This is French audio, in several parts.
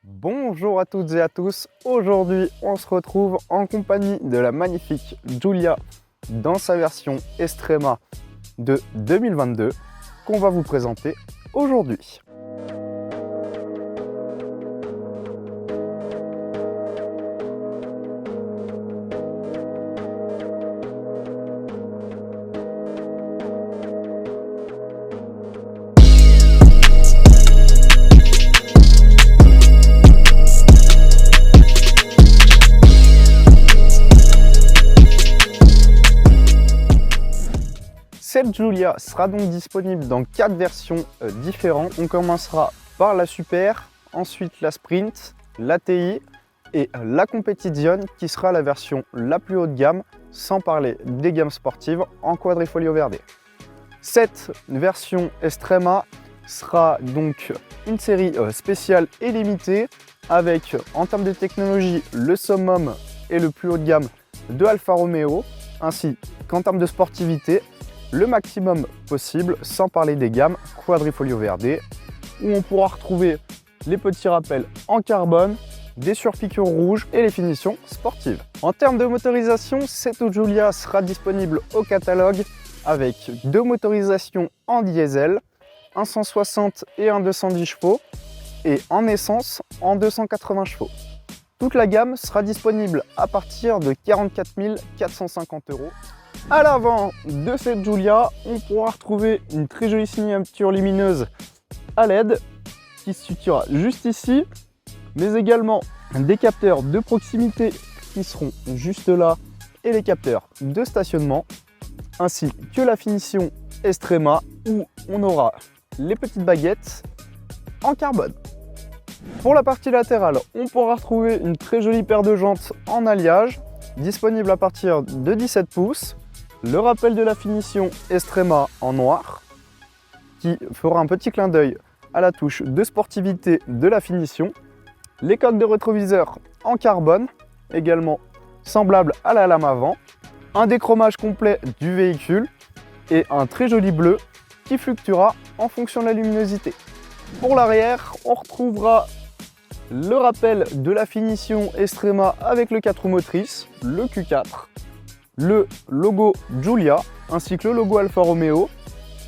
Bonjour à toutes et à tous, aujourd'hui on se retrouve en compagnie de la magnifique Giulia dans sa version Extrema de 2022 qu'on va vous présenter aujourd'hui. Cette Giulia sera donc disponible dans 4 versions différentes. On commencera par la Super, ensuite la Sprint, la TI et la Competizione qui sera la version la plus haut de gamme, sans parler des gammes sportives en quadrifolio verde. Cette version Extrema sera donc une série spéciale et limitée avec en termes de technologie le summum et le plus haut de gamme de Alfa Romeo, ainsi qu'en termes de sportivité le maximum possible, sans parler des gammes quadrifolio verde, où on pourra retrouver les petits rappels en carbone, des surpiqûres rouges et les finitions sportives. En termes de motorisation, cette Giulia sera disponible au catalogue avec 2 motorisations en diesel, un 160 et un 210 chevaux, et en essence en 280 chevaux. Toute la gamme sera disponible à partir de 44 450 €. À l'avant de cette Giulia, on pourra retrouver une très jolie signature lumineuse à LED qui se situera juste ici, mais également des capteurs de proximité qui seront juste là et les capteurs de stationnement, ainsi que la finition Extrema où on aura les petites baguettes en carbone. Pour la partie latérale, on pourra retrouver une très jolie paire de jantes en alliage, disponible à partir de 17 pouces. Le rappel de la finition Extrema en noir, qui fera un petit clin d'œil à la touche de sportivité de la finition. Les coques de rétroviseur en carbone, également semblable à la lame avant. Un déchromage complet du véhicule et un très joli bleu qui fluctuera en fonction de la luminosité. Pour l'arrière, on retrouvera le rappel de la finition Extrema avec le 4 roues motrices, le Q4. Le logo Giulia ainsi que le logo Alfa Romeo,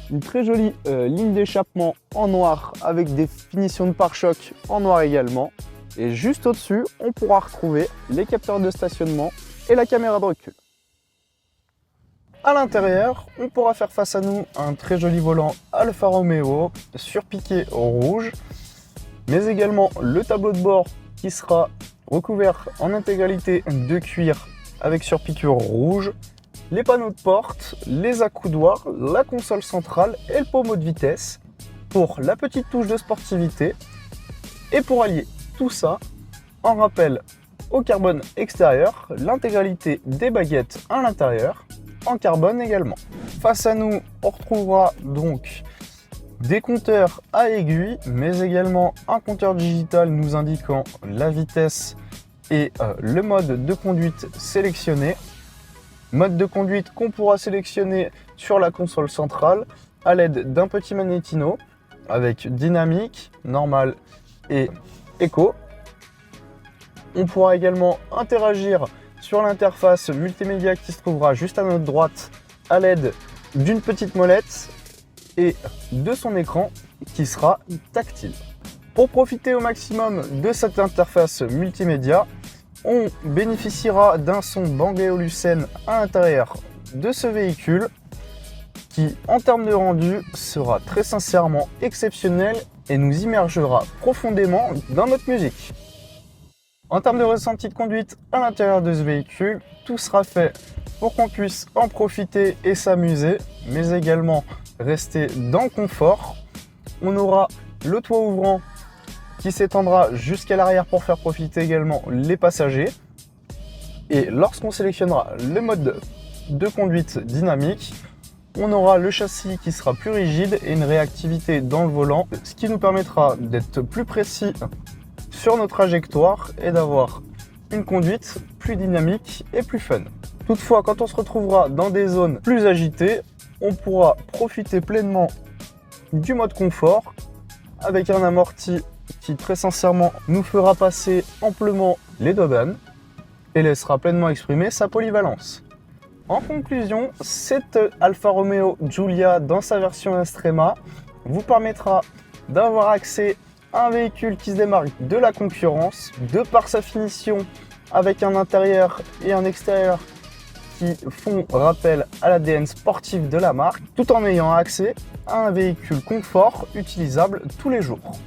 une très jolie ligne d'échappement en noir avec des finitions de pare-choc en noir également, et juste au-dessus on pourra retrouver les capteurs de stationnement et la caméra de recul. À l'intérieur, on pourra faire face à nous un très joli volant Alfa Romeo surpiqué rouge, mais également le tableau de bord qui sera recouvert en intégralité de cuir avec surpiqûre rouge, les panneaux de porte, les accoudoirs, la console centrale et le pommeau de vitesse pour la petite touche de sportivité, et pour allier tout ça, en rappel au carbone extérieur, l'intégralité des baguettes à l'intérieur en carbone également. Face à nous, on retrouvera donc des compteurs à aiguille, mais également un compteur digital nous indiquant la vitesse et le mode de conduite sélectionné. Mode de conduite qu'on pourra sélectionner sur la console centrale à l'aide d'un petit magnétino avec dynamique, normal et éco. On pourra également interagir sur l'interface multimédia qui se trouvera juste à notre droite à l'aide d'une petite molette et de son écran qui sera tactile. Pour profiter au maximum de cette interface multimédia, on bénéficiera d'un son Bang & Olufsen à l'intérieur de ce véhicule qui, en termes de rendu, sera très sincèrement exceptionnel et nous immergera profondément dans notre musique. En termes de ressenti de conduite à l'intérieur de ce véhicule, tout sera fait pour qu'on puisse en profiter et s'amuser, mais également rester dans le confort. On aura le toit ouvrant qui s'étendra jusqu'à l'arrière pour faire profiter également les passagers. Et lorsqu'on sélectionnera le mode de conduite dynamique, on aura le châssis qui sera plus rigide et une réactivité dans le volant, ce qui nous permettra d'être plus précis sur nos trajectoires et d'avoir une conduite plus dynamique et plus fun. Toutefois, quand on se retrouvera dans des zones plus agitées, on pourra profiter pleinement du mode confort avec un amorti qui très sincèrement nous fera passer amplement les douanes et laissera pleinement exprimer sa polyvalence. En conclusion, cette Alfa Romeo Giulia dans sa version Extrema vous permettra d'avoir accès à un véhicule qui se démarque de la concurrence, de par sa finition avec un intérieur et un extérieur qui font rappel à l'ADN sportif de la marque, tout en ayant accès à un véhicule confort utilisable tous les jours.